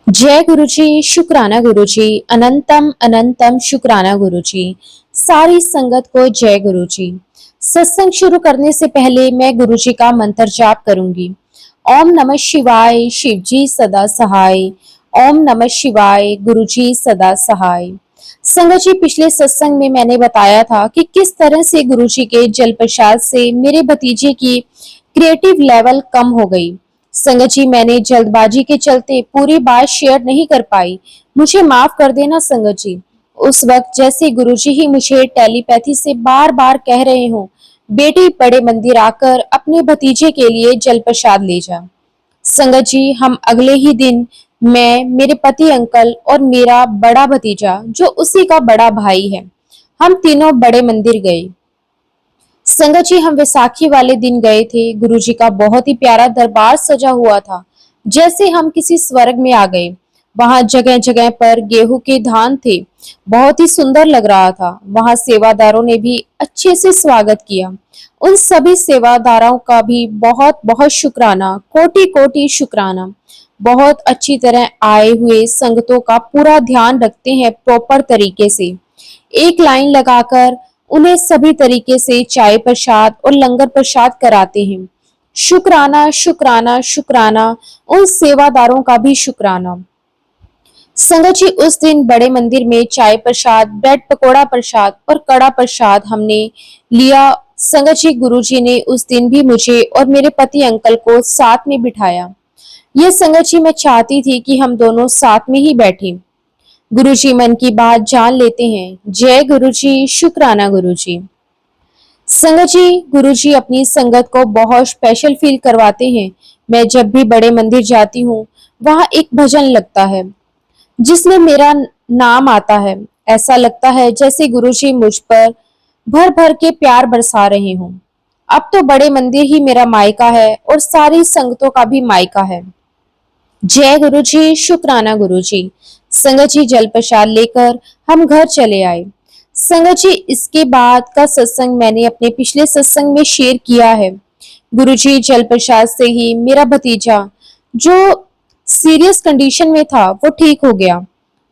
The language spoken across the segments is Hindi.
जय गुरु जी, शुक्राना गुरु जी, अनंतम अनंतम शुक्राना गुरु जी। सारी संगत को जय गुरु जी। सत्संग शुरू करने से पहले मैं गुरु जी का मंत्र जाप करूंगी। ओम नमः शिवाय, शिव जी सदा सहाय। ओम नमः शिवाय, गुरु जी सदा सहाय। संगत जी, पिछले सत्संग में मैंने बताया था कि किस तरह से गुरु जी के जल प्रसाद से मेरे भतीजे की क्रिएटिव लेवल कम हो गई। संगत जी, मैंने जल्दबाजी के चलते पूरी बात शेयर नहीं कर पाई, मुझे माफ कर देना संगत जी। उस वक्त जैसे गुरुजी ही मुझे टेलीपैथी से बार बार कह रहे हो, बेटी बड़े मंदिर आकर अपने भतीजे के लिए जल प्रसाद ले जा। संगत जी, हम अगले ही दिन मैं, मेरे पति अंकल और मेरा बड़ा भतीजा जो उसी का बड़ा भाई है, हम तीनों बड़े मंदिर गए। संगत जी, हम वैसाखी वाले दिन गए थे। गुरुजी का बहुत ही प्यारा दरबार सजा हुआ था, जैसे हम किसी स्वर्ग में आ गए। वहां जगह जगह पर गेहूं के धान थे, बहुत ही सुंदर लग रहा था। वहां सेवादारों ने भी अच्छे से स्वागत किया। उन सभी सेवादारों का भी बहुत बहुत शुक्राना, कोटि कोटि शुक्राना। बहुत अच्छी तरह आए हुए संगतों का पूरा ध्यान रखते हैं, प्रॉपर तरीके से एक लाइन लगाकर उन्हें सभी तरीके से चाय प्रसाद और लंगर प्रसाद कराते हैं। शुक्राना शुक्राना शुक्राना, उन सेवादारों का भी शुक्राना। संगत जी, उस दिन बड़े मंदिर में चाय प्रसाद, ब्रेड पकोड़ा प्रसाद और कड़ा प्रसाद हमने लिया। संगत जी, गुरु जी ने उस दिन भी मुझे और मेरे पति अंकल को साथ में बिठाया। ये संगत जी, मैं चाहती थी कि हम दोनों साथ में ही बैठे। गुरु जी मन की बात जान लेते हैं। जय गुरु जी, शुक्राना गुरु जी। संगत जी, गुरु जी अपनी संगत को बहुत स्पेशल फील करवाते हैं। मैं जब भी बड़े मंदिर जाती हूँ, वहां एक भजन लगता है जिसमें मेरा नाम आता है। ऐसा लगता है जैसे गुरु जी मुझ पर भर भर के प्यार बरसा रहे हों। अब तो बड़े मंदिर ही मेरा मायका है और सारी संगतों का भी मायका है। जय गुरु जी, शुक्राना गुरु जी। संगत जी, जल प्रसाद लेकर हम घर चले आए। संगत जी, इसके बाद का सत्संग मैंने अपने पिछले सत्संग में शेयर किया है। गुरु जी जल प्रसाद से ही मेरा भतीजा जो सीरियस कंडीशन में था वो ठीक हो गया,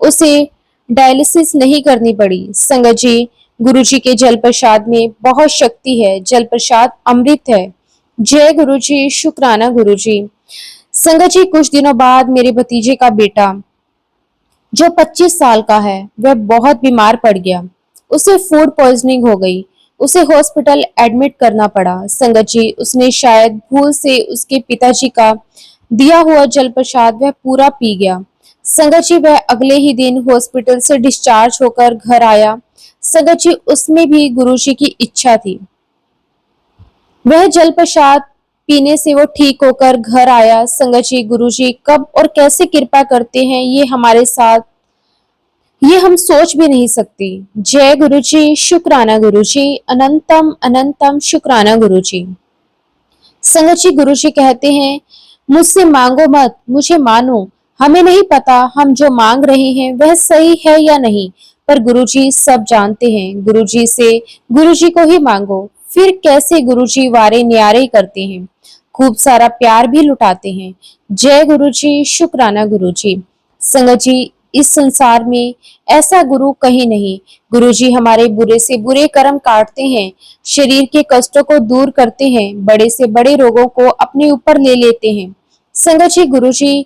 उसे डायलिसिस नहीं करनी पड़ी। संगत जी, गुरु जी के जल प्रसाद में बहुत शक्ति है, जल प्रसाद अमृत है। जय गुरु जी, शुक्राना गुरु जी। संगत जी, कुछ दिनों बाद मेरे भतीजे का बेटा जो 25 साल का है वह बहुत बीमार पड़ गया। उसे फूड पॉइजनिंग हो गई, उसे हॉस्पिटल एडमिट करना पड़ा। संगत जी, उसने शायद भूल से उसके पिताजी का दिया हुआ जल प्रसाद वह पूरा पी गया। संगत जी, वह अगले ही दिन हॉस्पिटल से डिस्चार्ज होकर घर आया। संगत जी, उसमें भी गुरु जी की इच्छा थी, वह जल प्रसाद पीने से वो ठीक होकर घर आया। संगत जी, गुरु जी कब और कैसे कृपा करते हैं ये हमारे साथ, ये हम सोच भी नहीं सकती। जय गुरु जी, शुक्राना गुरु जी, अनंतम अनंतम शुक्राना गुरु जी। संगत जी, गुरु जी कहते हैं, मुझसे मांगो मत, मुझे मानो। हमें नहीं पता हम जो मांग रहे हैं वह सही है या नहीं, पर गुरु जी सब जानते हैं। गुरु जी से गुरु जी को ही मांगो। फिर कैसे गुरु जी वारे न्यारे करते हैं, खूब सारा प्यार भी लुटाते हैं। जय गुरु जी, शुक्राना गुरु जी। संगत जी, इस संसार में ऐसा गुरु कहीं नहीं। गुरु जी हमारे बुरे से बुरे कर्म काटते हैं, शरीर के कष्टों को दूर करते हैं, बड़े से बड़े रोगों को अपने ऊपर ले लेते हैं। संगत जी, गुरु जी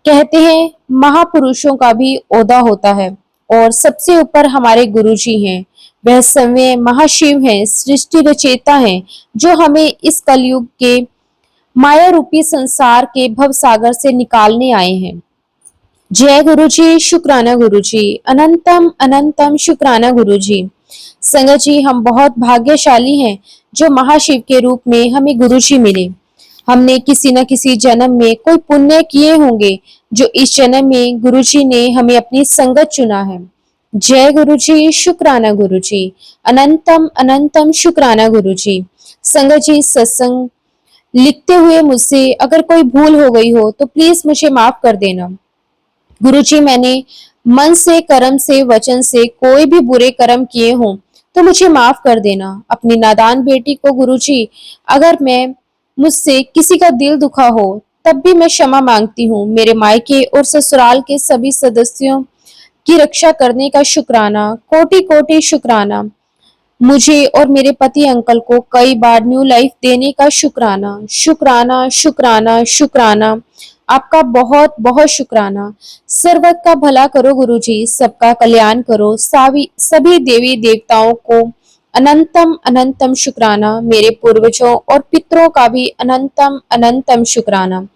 कहते हैं महापुरुषों का भी ओहदा होता है और सबसे ऊपर हमारे गुरु जी हैं। वह स्वयं महाशिव हैं, सृष्टि रचेता हैं, जो हमें इस कलयुग के माया रूपी संसार के भव सागर से निकालने आए हैं। जय गुरु जी, शुक्राना गुरु जी, अनंतम अनंतम शुक्राना गुरु जी। संगत जी, हम बहुत भाग्यशाली हैं जो महाशिव के रूप में हमें गुरु जी मिले। हमने किसी न किसी जन्म में कोई पुण्य किए होंगे, जो इस जन्म में गुरु जी ने हमें अपनी संगत चुना है। जय गुरु जी, शुक्राना गुरु जी, अनंतम अनंतम शुक्राना गुरु जी। संगत जी, सत्संग लिखते हुए मुझसे अगर कोई भूल हो गई हो तो प्लीज मुझे माफ कर देना। गुरुजी, मैंने मन से, कर्म से, वचन से कोई भी बुरे कर्म किए हों तो मुझे माफ कर देना। अपनी नादान बेटी को गुरुजी, अगर मैं मुझसे किसी का दिल दुखा हो तब भी मैं क्षमा मांगती हूँ। मेरे मायके और ससुराल के सभी सदस्यों की रक्षा करने का शुक्राना, कोटि कोटि शुक्राना। मुझे और मेरे पति अंकल को कई बार न्यू लाइफ देने का शुक्राना, शुक्राना, शुक्राना, शुक्राना। आपका बहुत बहुत शुक्राना। सर्वत का भला करो गुरुजी, सबका कल्याण करो। सभी देवी देवताओं को अनंतम अनंतम शुक्राना। मेरे पूर्वजों और पितरों का भी अनंतम अनंतम शुक्राना।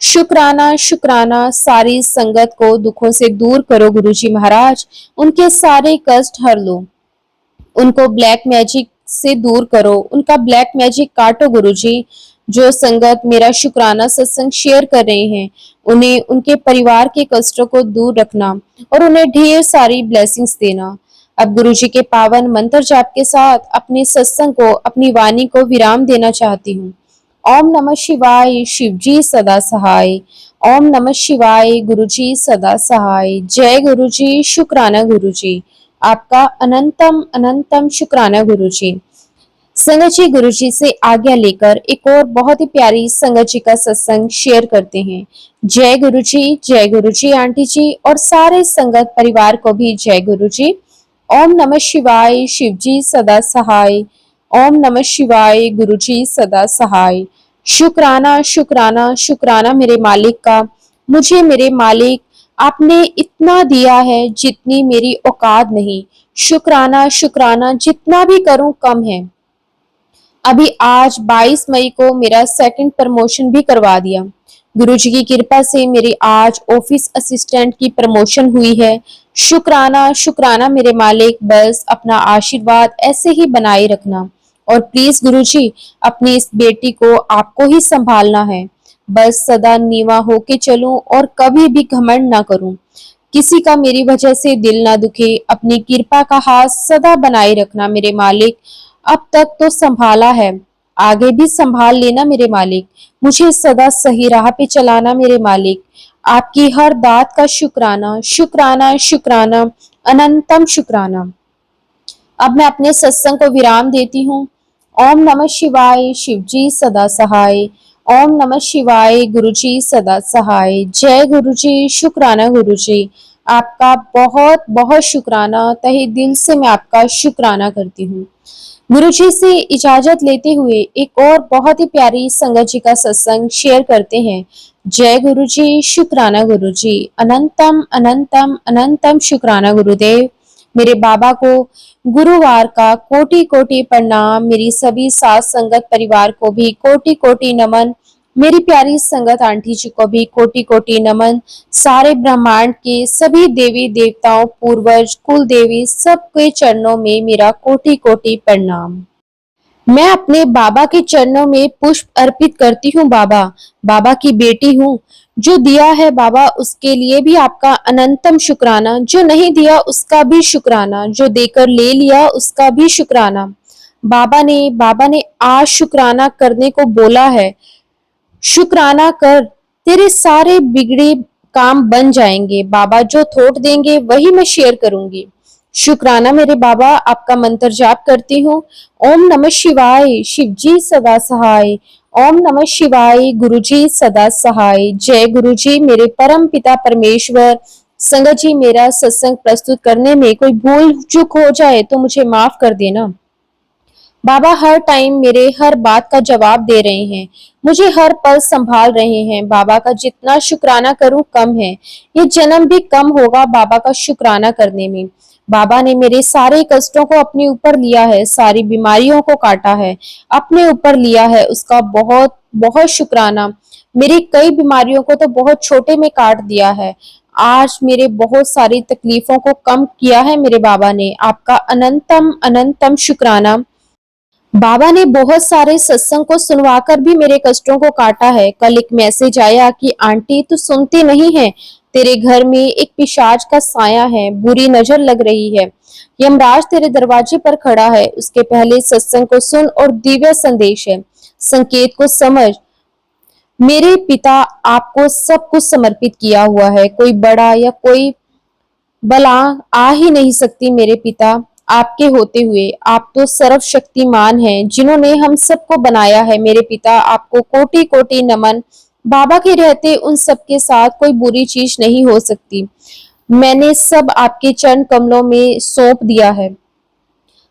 शुक्राना शुक्राना। सारी संगत को दुखों से दूर करो गुरुजी महाराज, उनके सारे कष्ट हर लो, उनको ब्लैक मैजिक से दूर करो, उनका ब्लैक मैजिक काटो गुरुजी। जो संगत मेरा शुक्राना सत्संग शेयर कर रहे हैं, उन्हें उनके परिवार के कष्टों को दूर रखना और उन्हें ढेर सारी ब्लेसिंग्स देना। अब गुरुजी के पावन मंत्र जाप के साथ अपने सत्संग को, अपनी वाणी को विराम देना चाहती हूँ। ओम नमः शिवाय, शिव जी सदा सहाय। ओम नमः शिवाय, गुरुजी सदा सहाय। जय गुरुजी, शुक्राना गुरुजी। आपका अनंतम अनंतम शुक्राना गुरुजी। संगत जी गुरुजी से आज्ञा लेकर एक और बहुत ही प्यारी संगत जी का सत्संग शेयर करते हैं। जय गुरुजी आंटी जी और सारे संगत परिवार को भी जय गुरुजी। ओम नमः शिवाय, शिव जी सदा सहाय। ओम नमः शिवाय, गुरुजी सदा सहाय। शुक्राना शुक्राना शुक्राना मेरे मालिक का। मुझे मेरे मालिक आपने इतना दिया है जितनी मेरी औकात नहीं। शुक्राना शुक्राना, जितना भी करूं कम है। अभी आज 22 मई को मेरा सेकंड प्रमोशन भी करवा दिया। गुरुजी की कृपा से मेरी आज ऑफिस असिस्टेंट की प्रमोशन हुई है। शुक्राना शुक्राना मेरे मालिक, बस अपना आशीर्वाद ऐसे ही बनाए रखना। और प्लीज गुरुजी, अपनी इस बेटी को आपको ही संभालना है। बस सदा नीवा होके चलूं और कभी भी घमंड ना करूं। किसी का मेरी वजह से दिल ना दुखे। अपनी कृपा का हाथ सदा बनाए रखना मेरे मालिक। अब तक तो संभाला है, आगे भी संभाल लेना मेरे मालिक। मुझे सदा सही राह पे चलाना मेरे मालिक। आपकी हर बात का शुक्राना शुक्राना शुक्राना, अनंतम शुक्राना। अब मैं अपने सत्संग को विराम देती हूँ। ओम नमः शिवाय, शिव जी सदा सहाय। ओम नमः शिवाय, गुरुजी सदा सहाय। जय गुरुजी, शुक्राना गुरुजी। आपका बहुत बहुत शुक्राना, तहे दिल से मैं आपका शुक्राना करती हूँ। गुरुजी से इजाजत लेते हुए एक और बहुत ही प्यारी संगत जी का सत्संग शेयर करते हैं। जय गुरुजी, शुक्राना गुरुजी। अनंतम अनंतम अनंतम शुक्राना गुरुदेव। मेरे बाबा को गुरुवार का कोटि कोटि प्रणाम। मेरी सभी साथ संगत परिवार को भी कोटि कोटि नमन। मेरी प्यारी संगत आंटी जी को भी कोटि कोटि नमन। सारे ब्रह्मांड के सभी देवी देवताओं, पूर्वज, कुल देवी, सबके चरणों में मेरा कोटि कोटि प्रणाम। मैं अपने बाबा के चरणों में पुष्प अर्पित करती हूँ। बाबा बाबा की बेटी हूँ। जो दिया है बाबा, उसके लिए भी आपका अनंतम शुक्राना। जो नहीं दिया उसका भी शुक्राना। जो देकर ले लिया उसका भी शुक्राना। बाबा ने आज शुक्राना करने को बोला है। शुक्राना कर, तेरे सारे बिगड़े काम बन जाएंगे। बाबा जो थोट देंगे वही मैं शेयर करूंगी। शुक्राना मेरे बाबा। आपका मंत्र जाप करती हूँ। ओम नमः शिवाय, शिव जी सदा सहाय। ओम नमः शिवाय, गुरु जी सदा सहाय। जय गुरु जी मेरे परम पिता परमेश्वर। संगत जी, मेरा सत्संग प्रस्तुत करने में कोई भूल चूक हो जाए तो मुझे माफ कर देना। बाबा हर टाइम मेरे हर बात का जवाब दे रहे हैं, मुझे हर पल संभाल रहे हैं। बाबा का जितना शुक्राना करूं कम है। ये जन्म भी कम होगा बाबा का शुक्राना करने में। बाबा ने मेरे सारे कष्टों को अपने ऊपर लिया है, सारी बीमारियों को काटा है, अपने ऊपर लिया है। उसका बहुत बहुत शुक्राना। मेरी कई बीमारियों को तो बहुत छोटे में काट दिया है। आज मेरे बहुत सारी तकलीफों को कम किया है मेरे बाबा ने। आपका अनंतम अनंतम शुक्राना। बाबा ने बहुत सारे सत्संग को सुनवाकर भी मेरे कष्टों को काटा है। कल एक मैसेज आया कि आंटी तू सुनती नहीं है, तेरे घर में एक पिशाच का साया है, बुरी नजर लग रही है, यमराज तेरे दरवाजे पर खड़ा है। उसके पहले सत्संग को सुन और दिव्य संदेश है, संकेत को समझ। मेरे पिता आपको सब कुछ समर्पित किया हुआ है। कोई बड़ा या कोई बला आ ही नहीं सकती मेरे पिता आपके होते हुए। आप तो सर्वशक्तिमान हैं जिन्होंने हम सबको बनाया है। मेरे पिता आपको कोटि कोटि नमन। बाबा के रहते उन सबके साथ कोई बुरी चीज नहीं हो सकती। मैंने सब आपके चरण कमलों में सौंप दिया है।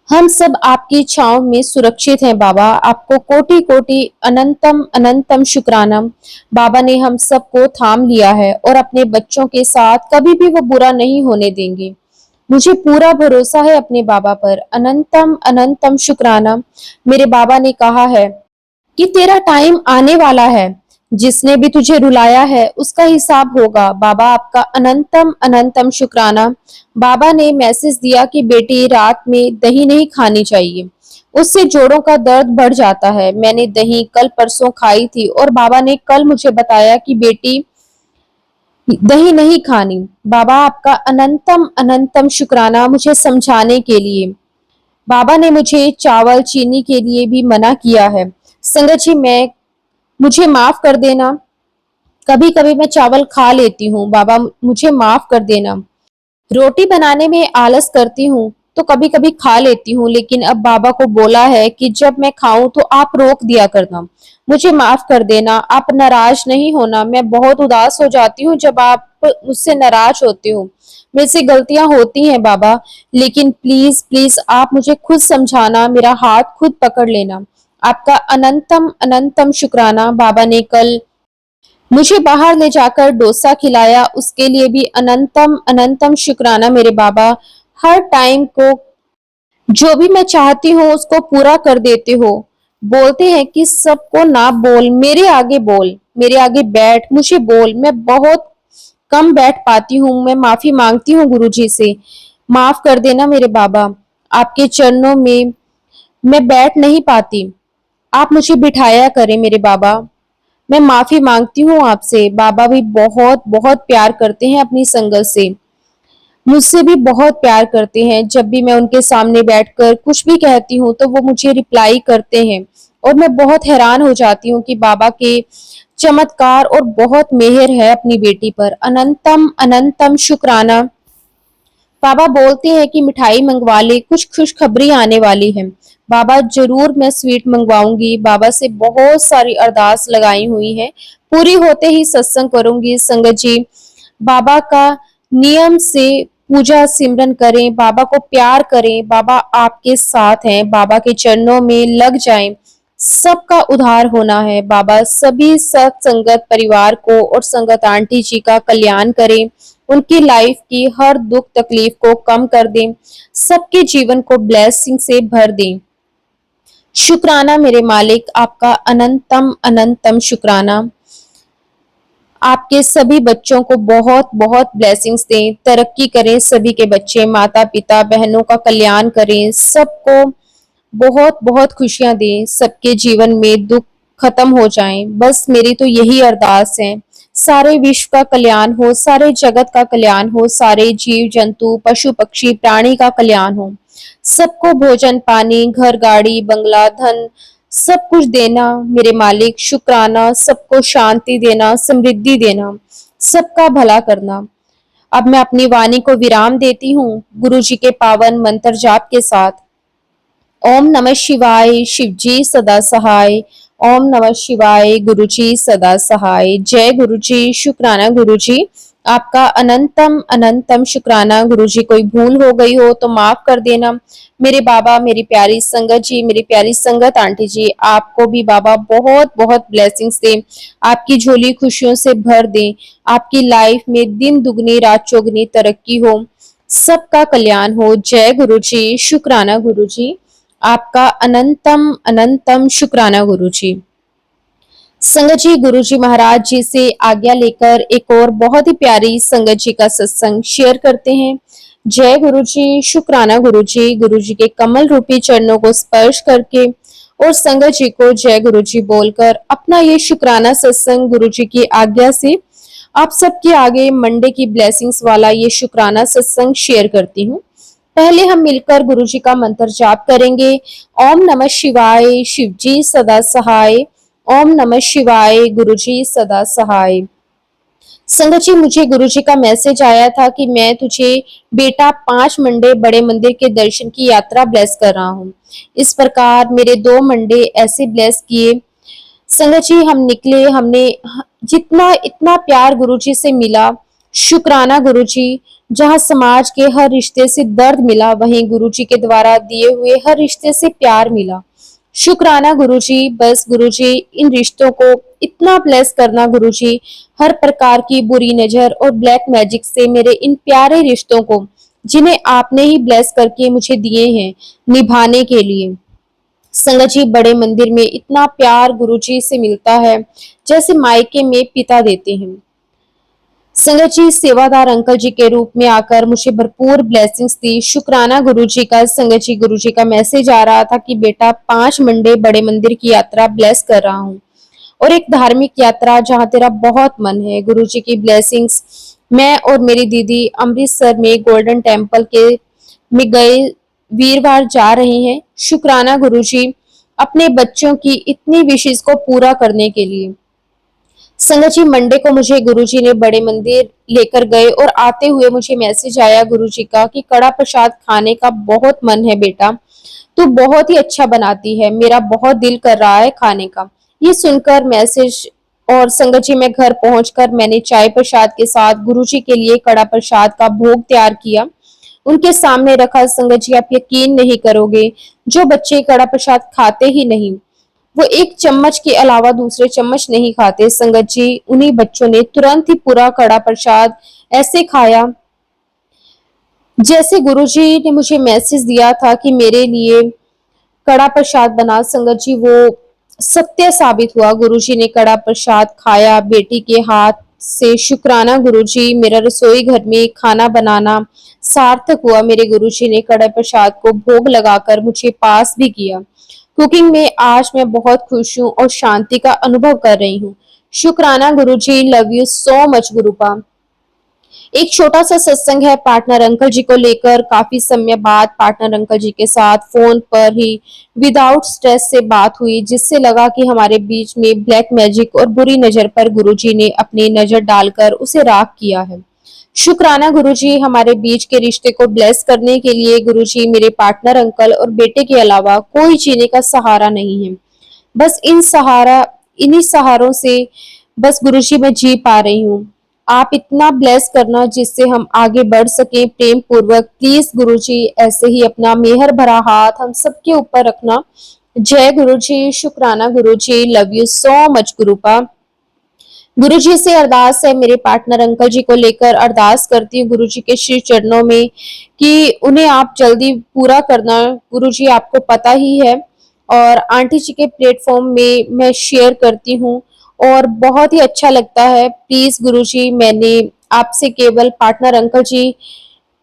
हम सब आपकी छांव में सुरक्षित हैं बाबा। आपको कोटि कोटि अनंतम अनंतम शुक्राना। बाबा ने हम सबको थाम लिया है और अपने बच्चों के साथ कभी भी वो बुरा नहीं होने देंगे। मुझे पूरा भरोसा है अपने बाबा पर। अनंतम अनंतम शुक्राना। मेरे बाबा ने कहा है कि तेरा टाइम आने वाला है। जिसने भी तुझे रुलाया है उसका हिसाब होगा। बाबा आपका अनंतम अनंतम शुक्राना। बाबा ने मैसेज दिया कि बेटी रात में दही नहीं खानी चाहिए, उससे जोड़ों का दर्द बढ़ जाता है। मैंने दही कल परसों खाई थी और बाबा ने कल मुझे बताया कि बेटी दही नहीं खानी। बाबा आपका अनंतम अनंतम शुक्राना मुझे समझाने के लिए। बाबा ने मुझे चावल चीनी के लिए भी मना किया है। संगत जी, मैं मुझे माफ कर देना। कभी कभी मैं चावल खा लेती हूँ बाबा, मुझे माफ कर देना। रोटी बनाने में आलस करती हूँ तो कभी कभी खा लेती हूँ, लेकिन अब बाबा को बोला है कि जब मैं खाऊं तो आप रोक दिया करना। मुझे माफ कर देना। आप नाराज नहीं होना। मैं बहुत उदास हो जाती हूँ जब आप मुझसे नाराज होते हो। मेरे से गलतियां होती हैं बाबा, लेकिन प्लीज प्लीज आप मुझे खुद समझाना, मेरा हाथ खुद पकड़ लेना। आपका अनंतम अनंतम शुक्राना। बाबा ने कल मुझे बाहर ले जाकर डोसा खिलाया, उसके लिए भी अनंतम अनंतम शुक्राना मेरे बाबा। हर टाइम को जो भी मैं चाहती हूँ उसको पूरा कर देते हो। बोलते हैं कि सबको ना बोल, मेरे आगे बोल, मेरे आगे बैठ, मुझे बोल। मैं बहुत कम बैठ पाती हूँ। मैं माफी मांगती हूँ गुरुजी से। माफ कर देना मेरे बाबा। आपके चरणों में मैं बैठ नहीं पाती, आप मुझे बिठाया करें मेरे बाबा। मैं माफी मांगती हूँ आपसे। बाबा भी बहुत बहुत प्यार करते हैं अपनी संगत से। मुझसे भी बहुत प्यार करते हैं। जब भी मैं उनके सामने बैठकर कुछ भी कहती हूँ तो वो मुझे रिप्लाई करते हैं और मैं बहुत हैरान हो जाती हूँ कि बाबा के चमत्कार और बहुत मेहर है अपनी बेटी पर। अनंतम अनंतम शुक्राना। बाबा बोलते हैं कि मिठाई मंगवा ले, कुछ खुशखबरी आने वाली है। बाबा जरूर मैं स्वीट मंगवाऊंगी। बाबा से बहुत सारी अरदास लगाई हुई है, पूरी होते ही सत्संग करूंगी। संगत जी, बाबा का नियम से पूजा सिमरन करें, बाबा को प्यार करें। बाबा आपके साथ हैं। बाबा के चरणों में लग जाएं। सबका उद्धार होना है। बाबा सभी सत्संगत परिवार को और संगत आंटी जी का कल्याण करें। उनकी लाइफ की हर दुख तकलीफ को कम कर दें। सबके जीवन को ब्लेसिंग से भर दें। शुक्राना मेरे मालिक, आपका अनंतम अनंतम शुक्राना। आपके सभी बच्चों को बहुत बहुत ब्लेसिंग्स दें, तरक्की करें। सभी के बच्चे, माता पिता बहनों का कल्याण करें। सबको बहुत बहुत खुशियां दें। सबके जीवन में दुख खत्म हो जाएं। बस मेरी तो यही अरदास है। सारे विश्व का कल्याण हो, सारे जगत का कल्याण हो, सारे जीव जंतु पशु पक्षी प्राणी का कल्याण हो। सबको भोजन पानी घर गाड़ी बंगला धन सब कुछ देना मेरे मालिक। शुक्राना। सबको शांति देना, समृद्धि देना, सबका भला करना। अब मैं अपनी वाणी को विराम देती हूँ गुरु जी के पावन मंत्र जाप के साथ। ओम नमः शिवाय, शिव जी सदा सहाय। ओम नमः शिवाय, गुरु जी सदा सहाय। जय गुरु जी। शुक्राना गुरु जी। आपका अनंतम अनंतम शुक्राना गुरु जी। कोई भूल हो गई हो तो माफ कर देना मेरे बाबा। मेरी प्यारी संगत जी, मेरी प्यारी संगत आंटी जी, आपको भी बाबा बहुत बहुत ब्लेसिंग्स दे। आपकी झोली खुशियों से भर दे। आपकी लाइफ में दिन दुगनी रात चौगनी तरक्की हो, सबका कल्याण हो। जय गुरु जी। शुक्राना गुरु जी। आपका अनंतम अनंतम शुक्राना गुरु जी। संगत जी, गुरु जी महाराज जी से आज्ञा लेकर एक और बहुत ही प्यारी संगत जी का सत्संग शेयर करते हैं। जय गुरु जी। शुक्राना गुरु जी। गुरु जी के कमल रूपी चरणों को स्पर्श करके और संगत जी को जय गुरु जी बोलकर अपना ये शुक्राना सत्संग गुरु जी की आज्ञा से आप सबके आगे मंडे की ब्लेसिंग्स वाला ये शुक्राना सत्संग शेयर करती हूँ। पहले हम मिलकर गुरु जी का मंत्र जाप करेंगे। ओम नमः शिवाय, शिव जी सदा सहाय। ओम नमः शिवाय, गुरु जी सदा सहाय। संगत जी, मुझे गुरु जी का मैसेज आया था कि मैं तुझे बेटा 5 मंडे बड़े मंदिर के दर्शन की यात्रा ब्लेस कर रहा हूँ। इस प्रकार मेरे 2 मंडे ऐसे ब्लेस किए। संगत जी हम निकले, हमने जितना इतना प्यार गुरुजी से मिला, शुक्राना गुरुजी। जहाँ समाज के हर रिश्ते से दर्द मिला, वहीं गुरुजी के द्वारा दिए हुए हर रिश्ते से प्यार मिला। शुक्राना गुरुजी, बस गुरुजी इन रिश्तों को इतना ब्लेस करना गुरुजी, हर प्रकार की बुरी नजर और ब्लैक मैजिक से मेरे इन प्यारे रिश्तों को, जिन्हें आपने ही ब्लेस करके मुझे दिए हैं निभाने के लिए। संगत जी बड़े मंदिर में इतना प्यार गुरुजी से मिलता है जैसे मायके में पिता देते हैं। संगत जी सेवादार अंकल जी के रूप में आकर मुझे भरपूर ब्लेसिंग्स दी। शुक्राना गुरुजी का। संगत जी गुरुजी का मैसेज आ रहा था कि बेटा 5 मंडे बड़े मंदिर की यात्रा ब्लेस कर रहा हूँ, और एक धार्मिक यात्रा जहाँ तेरा बहुत मन है। गुरुजी की ब्लेसिंग्स। मैं और मेरी दीदी अमृतसर में गोल्डन टेम्पल के में गए वीरवार जा रहे हैं। शुक्राना गुरुजी अपने बच्चों की इतनी विशेष को पूरा करने के लिए। संगत जी मंडे को मुझे गुरुजी ने बड़े मंदिर लेकर गए और आते हुए मुझे मैसेज आया गुरुजी का कि कड़ा प्रसाद खाने का बहुत मन है बेटा, तू बहुत ही अच्छा बनाती है, मेरा बहुत दिल कर रहा है खाने का। ये सुनकर मैसेज और संगत जी मैं घर पहुंचकर मैंने चाय प्रसाद के साथ गुरुजी के लिए कड़ा प्रसाद का भोग तैयार किया, उनके सामने रखा। संगत जी आप यकीन नहीं करोगे, जो बच्चे कड़ा प्रसाद खाते ही नहीं, वो एक चम्मच के अलावा दूसरे चम्मच नहीं खाते। संगत जी उन्हीं बच्चों ने तुरंत ही पूरा कड़ा प्रसाद ऐसे खाया जैसे गुरुजी ने मुझे मैसेज दिया था कि मेरे लिए कड़ा प्रसाद बना। संगत जी वो सत्य साबित हुआ। गुरुजी ने कड़ा प्रसाद खाया बेटी के हाथ से। शुक्राना गुरुजी, मेरा रसोई घर में खाना बनाना सार्थक हुआ। मेरे गुरुजी ने कड़ा प्रसाद को भोग लगाकर मुझे पास भी किया। कुकिंग में आज मैं बहुत खुश हूँ और शांति का अनुभव कर रही हूँ। शुक्राना गुरुजी, लव यू सो मच गुरुपा। एक छोटा सा सत्संग है पार्टनर अंकल जी को लेकर। काफी समय बाद पार्टनर अंकल जी के साथ फोन पर ही विदाउट स्ट्रेस से बात हुई, जिससे लगा कि हमारे बीच में ब्लैक मैजिक और बुरी नजर पर गुरुजी ने अपनी नजर डालकर उसे राख किया है। शुक्राना गुरुजी, हमारे बीच के रिश्ते को ब्लेस करने के लिए गुरुजी मेरे पार्टनर अंकल और बेटे के अलावा कोई जीने का सहारा नहीं है। बस इन्हीं सहारों से बस गुरुजी मैं जी पा रही हूँ। आप इतना ब्लेस करना जिससे हम आगे बढ़ सके प्रेम पूर्वक। प्लीज गुरुजी ऐसे ही अपना मेहर भरा हाथ हम सबके ऊपर रखना। जय गुरुजी। शुक्राना गुरुजी, लव यू सो मच गुरुपा। गुरुजी से अरदास है, मेरे पार्टनर अंकल जी को लेकर अरदास करती हूँ गुरुजी के श्री चरणों में कि उन्हें आप जल्दी पूरा करना। गुरुजी आपको पता ही है, और आंटी जी के प्लेटफॉर्म में मैं शेयर करती हूँ और बहुत ही अच्छा लगता है। प्लीज गुरुजी, मैंने आपसे केवल पार्टनर अंकल जी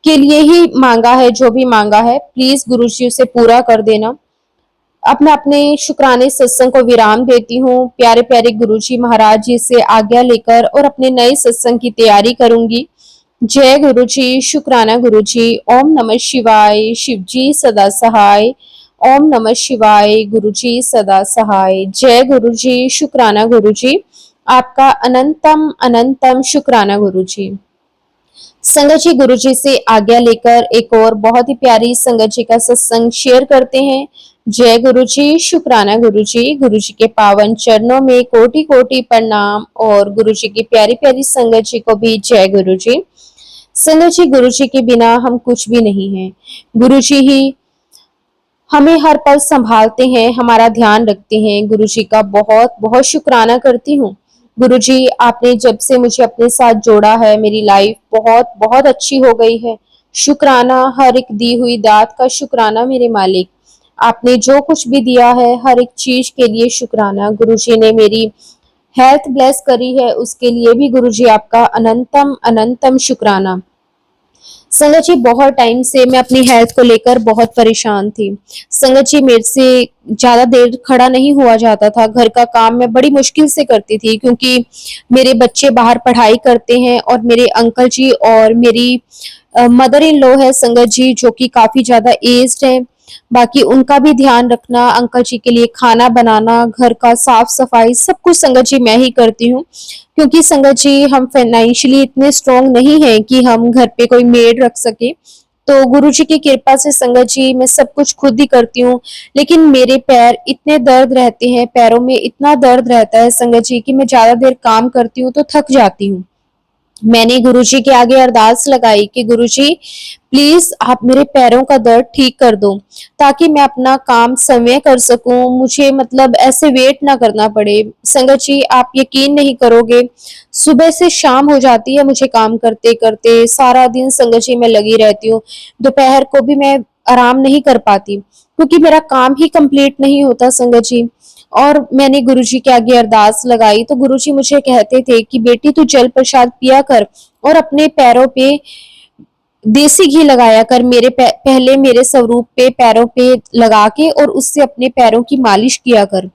के लिए ही मांगा है, जो भी मांगा है प्लीज गुरुजी उसे पूरा कर देना। अब मैं अपने शुक्राने सत्संग को विराम देती हूँ। प्यारे प्यारे गुरुजी महाराज जी से आज्ञा लेकर और अपने नए सत्संग की तैयारी करूंगी। जय गुरुजी। शुक्राना गुरुजी। ओम नमः शिवाय। शिव जी सदा सहाय। ओम नमः शिवाय। गुरुजी सदा सहाय। जय गुरुजी। शुक्राना गुरुजी। आपका अनंतम अनंतम शुक्राना गुरुजी। संगत जी गुरुजी से आज्ञा लेकर एक और बहुत ही प्यारी संगत जी का सत्संग शेयर करते हैं। जय गुरुजी। शुक्राना गुरुजी। गुरुजी के पावन चरणों में कोटि कोटि प्रणाम, और गुरुजी की प्यारी प्यारी संगत जी को भी जय गुरुजी। संगत जी गुरुजी के बिना हम कुछ भी नहीं है। गुरुजी ही हमें हर पल संभालते हैं, हमारा ध्यान रखते हैं। गुरुजी का बहुत बहुत शुक्राना करती हूँ। गुरुजी आपने जब से मुझे अपने साथ जोड़ा है, मेरी लाइफ बहुत बहुत अच्छी हो गई है। शुक्राना, हर एक दी हुई दात का शुक्राना मेरे मालिक। आपने जो कुछ भी दिया है हर एक चीज के लिए शुक्राना। गुरुजी ने मेरी हेल्थ ब्लेस करी है, उसके लिए भी गुरुजी आपका अनंतम अनंतम शुक्राना। संगत जी बहुत टाइम से मैं अपनी हेल्थ को लेकर बहुत परेशान थी। संगत जी मेरे से ज्यादा देर खड़ा नहीं हुआ जाता था। घर का काम मैं बड़ी मुश्किल से करती थी, क्योंकि मेरे बच्चे बाहर पढ़ाई करते हैं और मेरे अंकल जी और मेरी मदर इन लॉ है संगत जी, जो कि काफी ज्यादा एज्ड है। बाकी उनका भी ध्यान रखना, अंकल जी के लिए खाना बनाना, घर का साफ सफाई, सब कुछ संगत जी मैं ही करती हूँ। क्योंकि संगत जी हम फाइनेंशियली इतने स्ट्रांग नहीं है कि हम घर पे कोई मेड रख सके। तो गुरु जी की कृपा से संगत जी मैं सब कुछ खुद ही करती हूँ, लेकिन मेरे पैर इतने दर्द रहते हैं, पैरों में इतना दर्द रहता है संगत जी कि मैं ज्यादा देर काम करती हूँ तो थक जाती हूँ। मैंने गुरुजी के आगे अरदास लगाई कि गुरुजी प्लीज आप मेरे पैरों का दर्द ठीक कर दो, ताकि मैं अपना काम समय कर सकूं, मुझे मतलब ऐसे वेट ना करना पड़े। संगत जी आप यकीन नहीं करोगे, सुबह से शाम हो जाती है मुझे काम करते करते, सारा दिन संगत जी मैं लगी रहती हूँ। दोपहर को भी मैं आराम नहीं कर पाती क्योंकि मेरा काम ही कंप्लीट नहीं होता संगत जी। और मैंने गुरुजी के आगे अरदास लगाई तो गुरुजी मुझे कहते थे कि बेटी तू जल प्रसाद पिया कर और अपने पैरों पे देसी घी लगाया कर, पहले मेरे स्वरूप पे पैरों पे लगा के और उससे अपने पैरों की मालिश किया कर।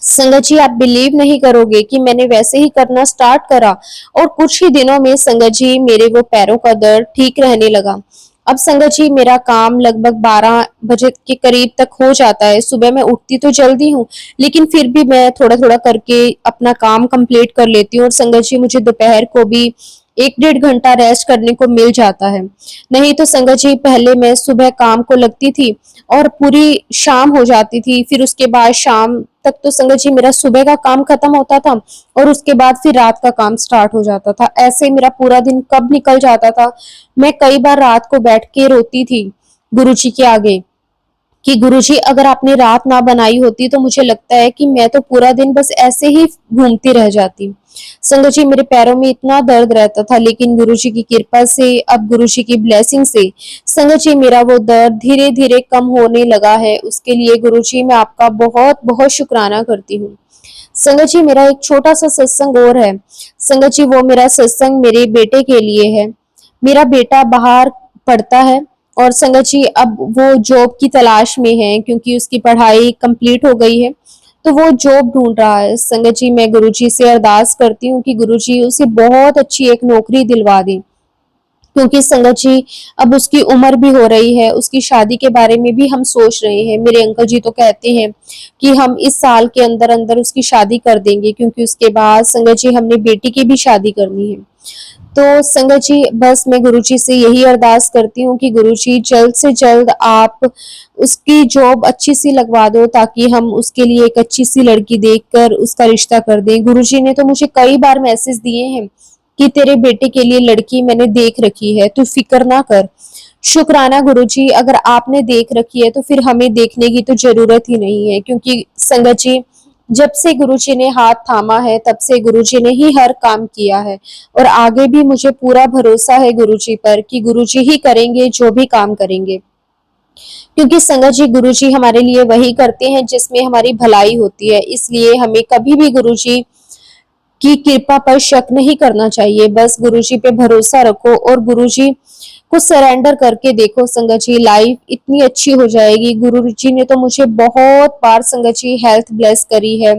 संगत जी आप बिलीव नहीं करोगे कि मैंने वैसे ही करना स्टार्ट करा और कुछ ही दिनों में संगत जी मेरे वो पैरों का दर्द ठीक रहने लगा। अब संगत जी मेरा काम लगभग 12 बजे के करीब तक हो जाता है। सुबह मैं उठती तो जल्दी हूँ, लेकिन फिर भी मैं थोड़ा थोड़ा करके अपना काम कंप्लीट कर लेती हूँ और संगत जी मुझे दोपहर को भी 1 डेढ़ घंटा रेस्ट करने को मिल जाता है। नहीं तो संगत जी पहले मैं सुबह काम को लगती थी और पूरी शाम हो जाती थी, फिर उसके बाद शाम तक तो संगत जी मेरा सुबह का काम खत्म होता था और उसके बाद फिर रात का काम स्टार्ट हो जाता था। ऐसे मेरा पूरा दिन कब निकल जाता था, मैं कई बार रात को बैठ के रोती थी गुरुजी के आगे कि गुरुजी अगर आपने रात ना बनाई होती तो मुझे लगता है कि मैं तो पूरा दिन बस ऐसे ही घूमती रह जाती। संगत जी मेरे पैरों में इतना दर्द रहता था, लेकिन गुरुजी की कृपा से, अब गुरुजी की ब्लेसिंग से संगत जी मेरा वो दर्द धीरे धीरे कम होने लगा है। उसके लिए गुरुजी मैं आपका बहुत बहुत शुक्राना करती हूँ। संगत जी मेरा एक छोटा सा सत्संग और है। संगत जी वो मेरा सत्संग मेरे बेटे के लिए है। मेरा बेटा बाहर पढ़ता है और संगत जी अब वो जॉब की तलाश में है क्योंकि उसकी पढ़ाई कंप्लीट हो गई है, तो वो जॉब ढूंढ रहा है। संगत जी मैं गुरुजी से अरदास करती हूँ कि गुरुजी उसे बहुत अच्छी एक नौकरी दिलवा दें, क्योंकि संगत जी अब उसकी उम्र भी हो रही है, उसकी शादी के बारे में भी हम सोच रहे हैं। मेरे अंकल जी तो कहते हैं कि हम इस साल के अंदर अंदर उसकी शादी कर देंगे, क्योंकि उसके बाद संगत जी हमने बेटी की भी शादी करनी है। तो संगत जी बस मैं गुरुजी से यही अरदास करती हूँ कि गुरुजी जल्द से जल्द आप उसकी जॉब अच्छी सी लगवा दो, ताकि हम उसके लिए एक अच्छी सी लड़की देखकर उसका रिश्ता कर दें। गुरुजी ने तो मुझे कई बार मैसेज दिए हैं कि तेरे बेटे के लिए लड़की मैंने देख रखी है, तू फिक्र ना कर। शुक्राना गुरुजी, अगर आपने देख रखी है तो फिर हमें देखने की तो जरूरत ही नहीं है, क्योंकि संगत जी जब से गुरुजी ने हाथ थामा है तब से गुरुजी ने ही हर काम किया है और आगे भी मुझे पूरा भरोसा है गुरुजी पर कि गुरुजी ही करेंगे जो भी काम करेंगे। क्योंकि संगत जी गुरुजी हमारे लिए वही करते हैं जिसमें हमारी भलाई होती है, इसलिए हमें कभी भी गुरुजी की कृपा पर शक नहीं करना चाहिए। बस गुरुजी पे भरोसा रखो और गुरुजी को सरेंडर करके देखो। संगत जी लाइफ इतनी अच्छी हो जाएगी। गुरुजी ने तो मुझे बहुत बार संगत जी हेल्थ ब्लेस करी है,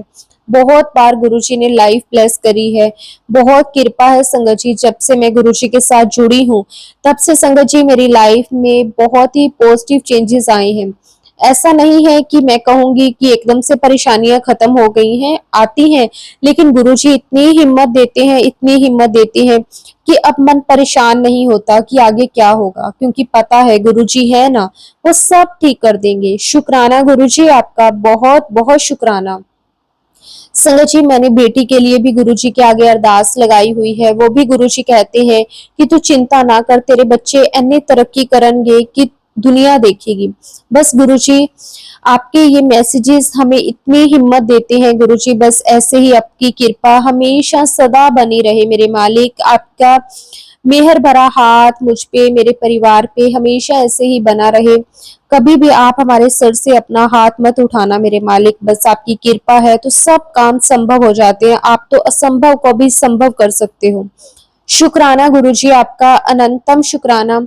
बहुत बार गुरुजी ने लाइफ ब्लेस करी है। बहुत कृपा है संगत जी, जब से मैं गुरुजी के साथ जुड़ी हूँ तब से संगत जी मेरी लाइफ में बहुत ही पॉजिटिव चेंजेस आए हैं। ऐसा नहीं है कि मैं कहूंगी कि एकदम से परेशानियां खत्म हो गई हैं, आती हैं, लेकिन गुरुजी इतनी हिम्मत देते हैं, इतनी हिम्मत देते हैं कि अब मन परेशान नहीं होता कि आगे क्या होगा, क्योंकि पता है गुरुजी है ना, वो सब ठीक कर देंगे। शुक्राना गुरुजी, आपका बहुत बहुत शुक्राना। संगत जी मैंने बेटी के लिए भी गुरुजी के आगे अरदास लगाई हुई है। वो भी गुरुजी कहते हैं कि तू चिंता ना कर, तेरे बच्चे अन्य तरक्की करेंगे कि दुनिया देखेगी। बस गुरुजी आपके ये मैसेजेस हमें इतनी हिम्मत देते हैं गुरुजी, बस ऐसे ही आपकी कृपा हमेशा सदा बनी रहे मेरे मालिक। आपका मेहर भरा हाथ मुझ पे, मेरे परिवार पे हमेशा ऐसे ही बना रहे। कभी भी आप हमारे सर से अपना हाथ मत उठाना मेरे मालिक, बस आपकी कृपा है तो सब काम संभव हो जाते हैं। आप तो असंभव को भी संभव कर सकते हो। शुक्राना गुरुजी, आपका अनंतम शुक्राना।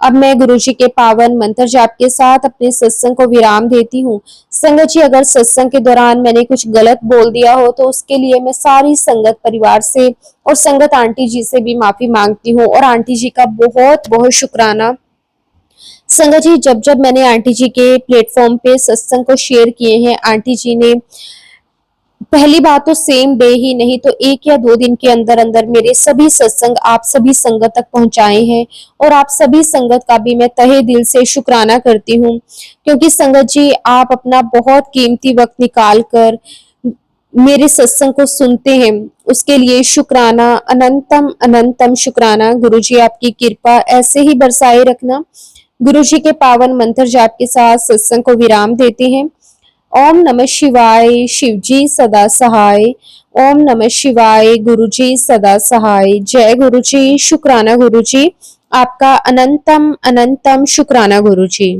अब मैं गुरुजी के पावन मंत्र जाप के साथ अपने सत्संग को विराम देती हूँ। संगत जी अगर सत्संग के दौरान मैंने कुछ गलत बोल दिया हो तो उसके लिए मैं सारी संगत परिवार से और संगत आंटी जी से भी माफी मांगती हूँ, और आंटी जी का बहुत बहुत शुक्राना। संगत जी जब जब मैंने आंटी जी के प्लेटफॉर्म पे सत्संग को शेयर किए हैं, आंटी जी ने पहली बात तो सेम डे ही नहीं तो 1 या 2 दिन के अंदर अंदर मेरे सभी सत्संग आप सभी संगत तक पहुंचाए हैं। और आप सभी संगत का भी मैं तहे दिल से शुक्राना करती हूँ, क्योंकि संगत जी आप अपना बहुत कीमती वक्त निकाल कर मेरे सत्संग को सुनते हैं। उसके लिए शुक्राना, अनंतम अनंतम शुक्राना। गुरु जी आपकी कृपा ऐसे ही बरसाए रखना। गुरु जी के पावन मंत्र जाप के साथ सत्संग को विराम देते हैं। ओम नमः शिवाय, शिव जी सदा सहाय। ओम नमः शिवाय, गुरु जी सदा सहाय। जय गुरु जी, शुक्राना गुरु जी, आपका अनंतम अनंतम शुक्राना गुरु जी।